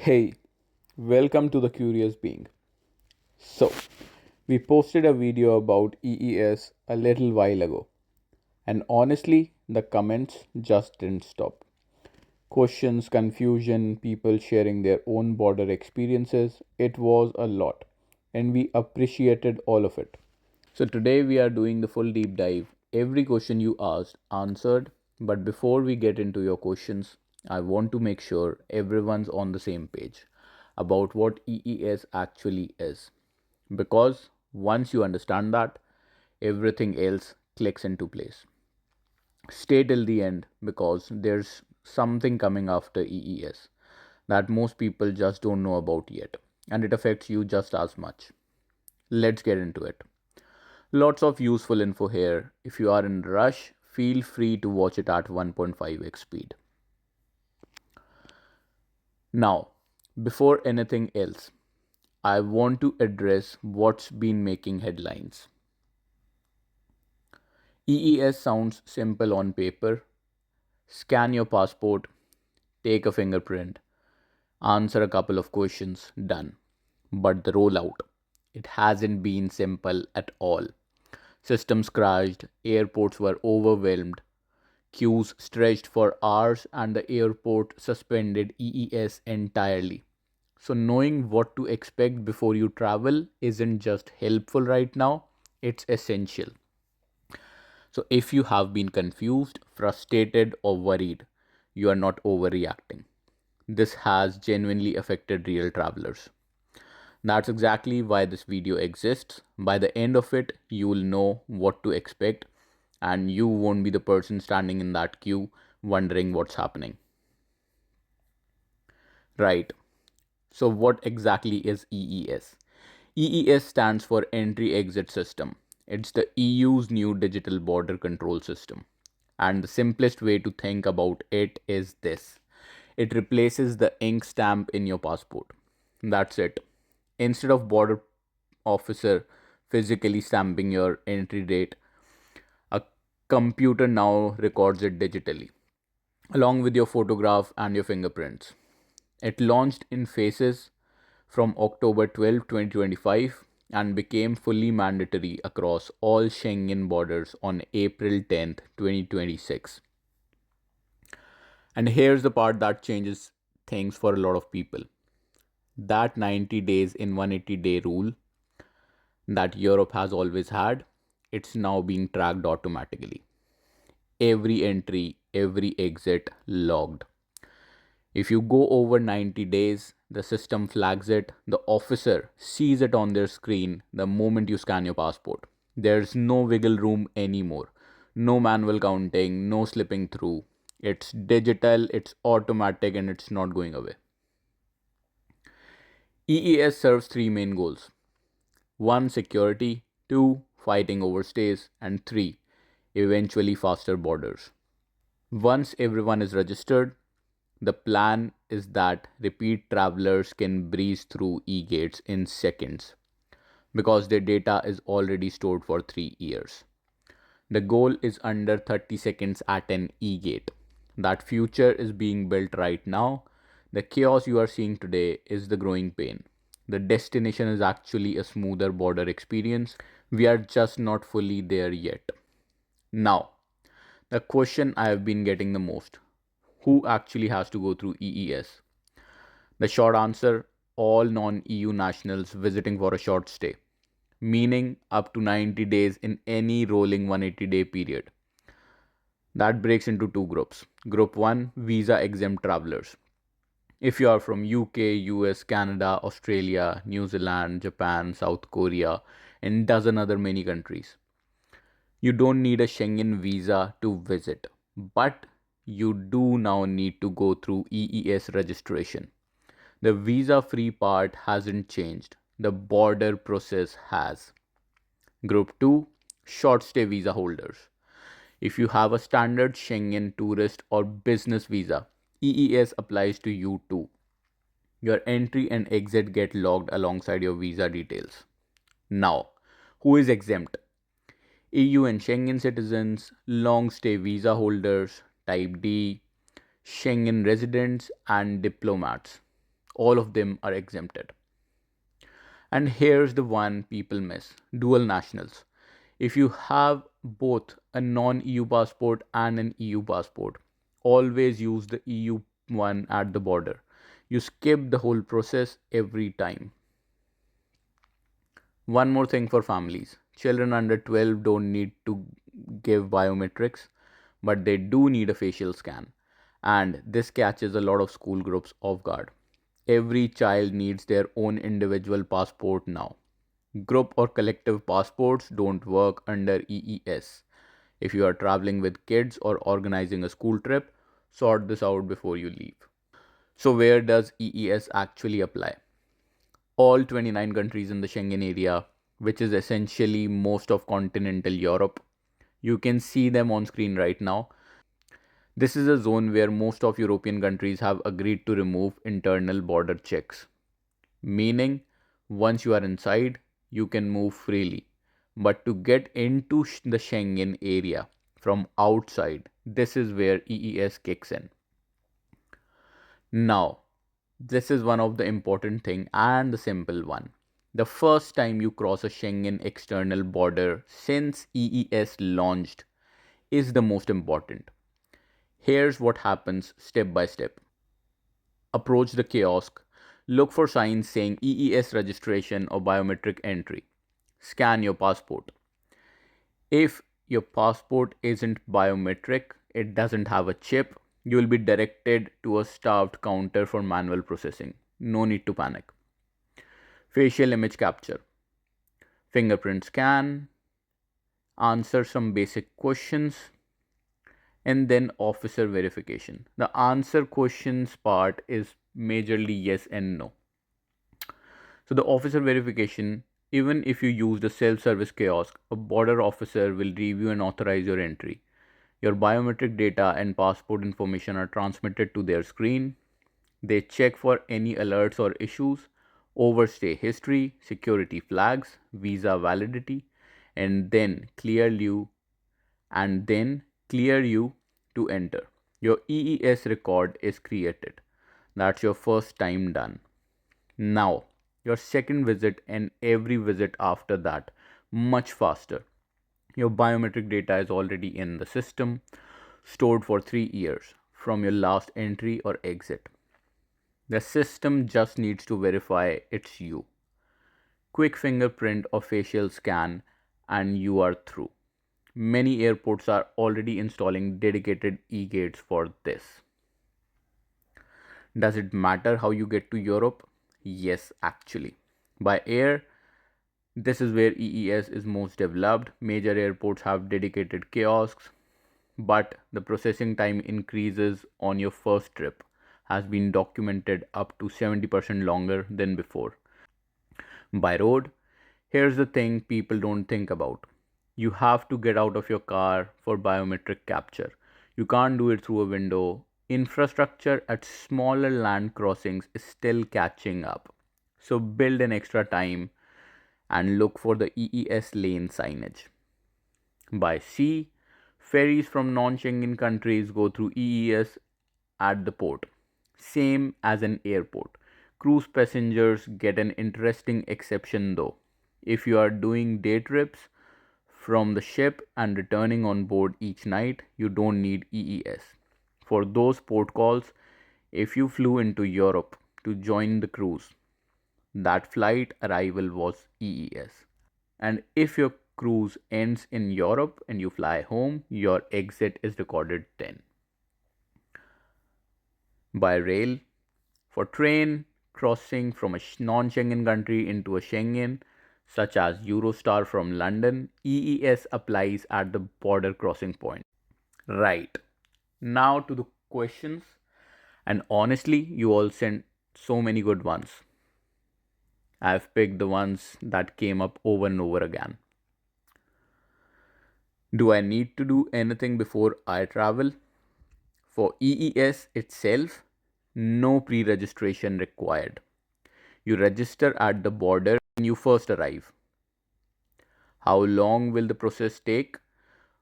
Hey, welcome to the Curious Being. So, we posted a video about EES a little while ago, and honestly, the comments just didn't stop. Questions, confusion, people sharing their own border experiences, it was a lot, and we appreciated all of it. So, today we are doing the full deep dive. Every question you asked, answered, but before we get into your questions, I want to make sure everyone's on the same page about what EES actually is. Because once you understand that, everything else clicks into place. Stay till the end because there's something coming after EES that most people just don't know about yet, and it affects you just as much. Let's get into it. Lots of useful info here. If you are in a rush, feel free to watch it at 1.5x speed. Now, before anything else, I want to address what's been making headlines. EES sounds simple on paper. Scan your passport, take a fingerprint, answer a couple of questions, done. But the rollout, it hasn't been simple at all. Systems crashed, airports were overwhelmed, queues stretched for hours, and the airport suspended EES entirely. So, knowing what to expect before you travel isn't just helpful right now, it's essential. So, if you have been confused, frustrated, or worried, you are not overreacting. This has genuinely affected real travelers. That's exactly why this video exists. By the end of it, you will know what to expect and you won't be the person standing in that queue wondering what's happening. Right. So, what exactly is EES? EES stands for Entry Exit System. It's the EU's new digital border control system. And the simplest way to think about it is this: it replaces the ink stamp in your passport. That's it. Instead of border officer physically stamping your entry date, a computer now records it digitally, along with your photograph and your fingerprints. It launched in phases from October 12, 2025 and became fully mandatory across all Schengen borders on April 10th, 2026. And here's the part that changes things for a lot of people. That 90 days in 180-day rule that Europe has always had, it's now being tracked automatically. Every entry, every exit logged. If you go over 90 days, the system flags it, the officer sees it on their screen the moment you scan your passport. There's no wiggle room anymore. No manual counting, no slipping through. It's digital, it's automatic, and it's not going away. EES serves three main goals: 1. Security, 2. Fighting overstays, and 3. Eventually faster borders. Once everyone is registered, the plan is that repeat travelers can breeze through e gates in seconds because their data is already stored for 3 years. The goal is under 30 seconds at an e gate. That future is being built right now. The chaos you are seeing today is the growing pain. The destination is actually a smoother border experience. We are just not fully there yet. Now, the question I have been getting the most: who actually has to go through EES? The short answer: all non EU nationals visiting for a short stay, meaning up to 90 days in any rolling 180-day period. That breaks into two groups. Group 1: visa exempt travelers. If you are from UK, US, Canada, Australia, New Zealand, Japan, South Korea, and dozen other many countries, you don't need a Schengen visa to visit, but you do now need to go through EES registration. The visa free part hasn't changed, the border process has. Group 2: short stay visa holders. If you have a standard Schengen tourist or business visa, EES applies to you too. Your entry and exit get logged alongside your visa details. Now, who is exempt? EU and Schengen citizens, long stay visa holders, type D, Schengen residents, and diplomats. All of them are exempted. And here's the one people miss: dual nationals. If you have both a non EU passport and an EU passport, always use the EU one at the border. You skip the whole process every time. One more thing for families: children under 12 don't need to give biometrics, but they do need a facial scan. And this catches a lot of school groups off guard. Every child needs their own individual passport now. Group or collective passports don't work under EES. If you are traveling with kids or organizing a school trip, sort this out before you leave. So, where does EES actually apply? All 29 countries in the Schengen area, which is essentially most of continental Europe. You can see them on screen right now. This is a zone where most of European countries have agreed to remove internal border checks, meaning once you are inside, you can move freely. But to get into the Schengen area from outside, this is where EES kicks in. Now, this is one of the important thing and the simple one. The first time you cross a Schengen external border since EES launched is the most important. Here's what happens step by step. Approach the kiosk, look for signs saying EES registration or biometric entry. Scan your passport. If your passport isn't biometric, it doesn't have a chip, you will be directed to a staffed counter for manual processing. No need to panic. Facial image capture, fingerprint scan, answer some basic questions, and then officer verification. The answer questions part is majorly yes and no. So, the officer verification, even if you use the self service kiosk, a border officer will review and authorize your entry. Your biometric data and passport information are transmitted to their screen. They check for any alerts or issues, overstay history, security flags, visa validity, and then clear you to enter. Your EES record is created. That's your first time done. Now, your second visit and every visit after that, much faster. Your biometric data is already in the system, stored for 3 years from your last entry or exit. The system just needs to verify it's you. Quick fingerprint or facial scan, and you are through. Many airports are already installing dedicated e gates for this. Does it matter how you get to Europe? Yes, actually. By air, this is where EES is most developed. Major airports have dedicated kiosks, but the processing time increases on your first trip has been documented up to 70% longer than before. By road, here's the thing people don't think about. You have to get out of your car for biometric capture. You can't do it through a window. Infrastructure at smaller land crossings is still catching up. So build an extra time and look for the EES lane signage. By sea, ferries from non Schengen countries go through EES at the port, same as an airport. Cruise passengers get an interesting exception though. If you are doing day trips from the ship and returning on board each night, you don't need EES. For those port calls, if you flew into Europe to join the cruise, that flight arrival was EES. And if your cruise ends in Europe and you fly home, your exit is recorded then. By rail, for train crossing from a non Schengen country into a Schengen, such as Eurostar from London, EES applies at the border crossing point. Right. Now to the questions. And honestly, you all sent so many good ones. I've picked the ones that came up over and over again. Do I need to do anything before I travel? For EES itself, no pre registration required. You register at the border when you first arrive. How long will the process take?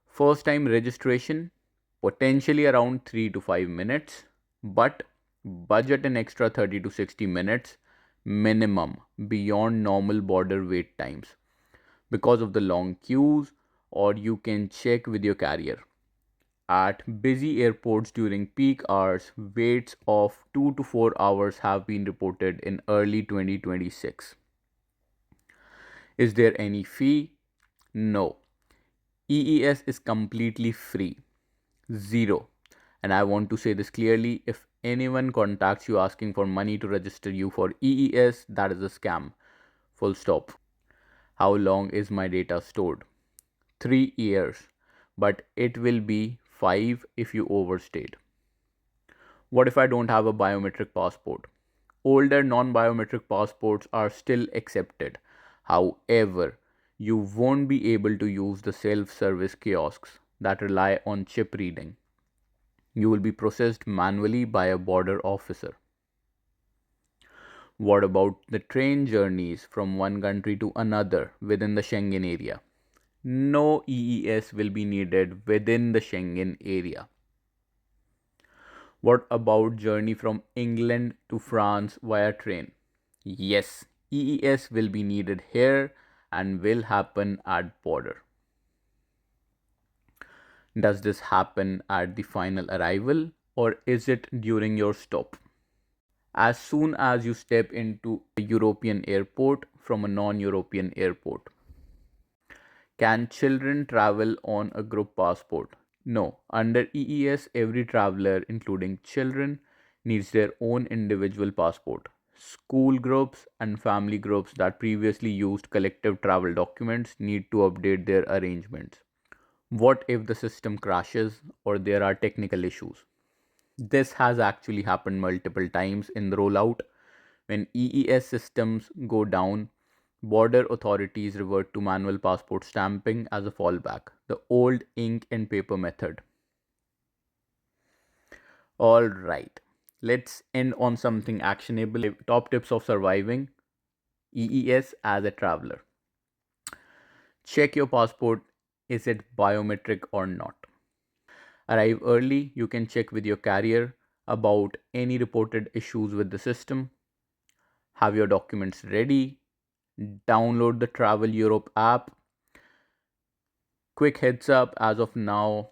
First time registration, potentially around 3 to 5 minutes, but Budget an extra 30 to 60 minutes minimum beyond normal border wait times because of the long queues, or you can check with your carrier. At busy airports during peak hours, waits of 2 to 4 hours have been reported in early 2026. Is there any fee? No. EES is completely free. Zero. And I want to say this clearly, if anyone contacts you asking for money to register you for EES, that is a scam. Full stop. How long is my data stored? 3 years, but it will be 5 if you overstayed. What if I don't have a biometric passport? Older non biometric passports are still accepted. However, you won't be able to use the self service kiosks that rely on chip reading. You will be processed manually by a border officer. What about the train journeys from one country to another within the Schengen area? No EES will be needed within the Schengen area. What about journey from England to France via train? Yes, EES will be needed here and will happen at border. Does this happen at the final arrival or is it during your stop? As soon as you step into a European airport from a non-European airport. Can children travel on a group passport? No. Under EES, every traveler, including children, needs their own individual passport. School groups and family groups that previously used collective travel documents need to update their arrangements. What if the system crashes or there are technical issues? This has actually happened multiple times in the rollout. When EES systems go down, border authorities revert to manual passport stamping as a fallback, the old ink and paper method. All right, let's end on something actionable. Top tips of surviving EES as a traveler. Check your passport, is it biometric or not? Arrive early, you can check with your carrier about any reported issues with the system. Have your documents ready. Download the Travel Europe app. Quick heads up, as of now,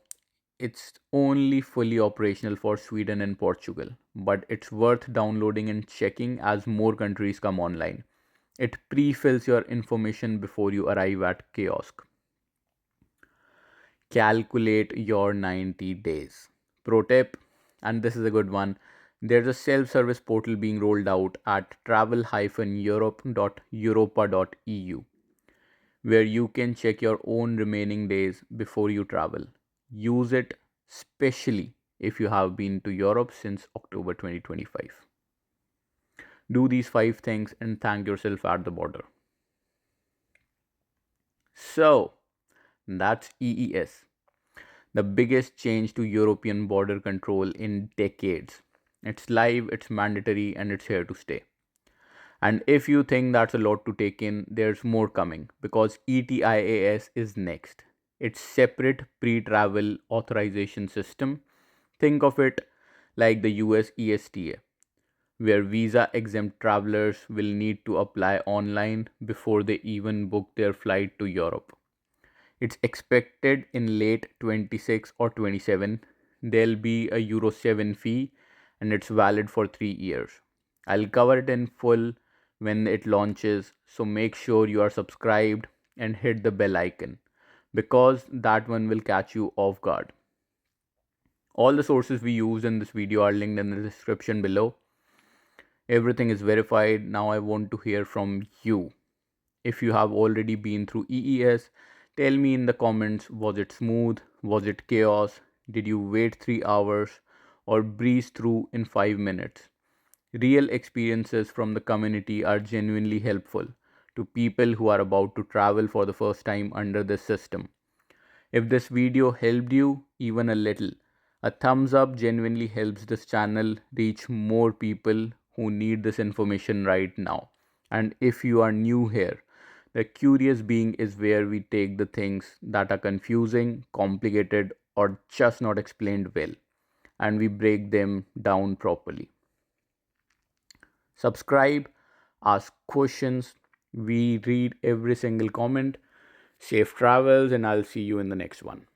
it's only fully operational for Sweden and Portugal, but it's worth downloading and checking as more countries come online. It pre fills your information before you arrive at kiosk. Calculate your 90 days. Pro tip, and this is a good one, there's a self service portal being rolled out at travel-europe.europa.eu where you can check your own remaining days before you travel. Use it specially if you have been to Europe since October 2025. Do these 5 things and thank yourself at the border. So, that's EES, the biggest change to European border control in decades. It's live, it's mandatory, and it's here to stay. And if you think that's a lot to take in, there's more coming because ETIAS is next. It's separate pre-travel authorization system. Think of it like the US ESTA, where visa exempt travelers will need to apply online before they even book their flight to Europe. It's expected in late 26 or 27. There'll be a Euro 7 fee and it's valid for 3 years. I'll cover it in full when it launches, so make sure you are subscribed and hit the bell icon because that one will catch you off guard. All the sources we used in this video are linked in the description below. Everything is verified. Now I want to hear from you. If you have already been through EES, tell me in the comments, was it smooth? Was it chaos? Did you wait 3 hours or breeze through in 5 minutes? Real experiences from the community are genuinely helpful to people who are about to travel for the first time under this system. If this video helped you even a little, a thumbs up genuinely helps this channel reach more people who need this information right now. And if you are new here, the curious being is where we take the things that are confusing, complicated, or just not explained well, and we break them down properly. Subscribe, ask questions. We read every single comment. Safe travels, and I'll see you in the next one.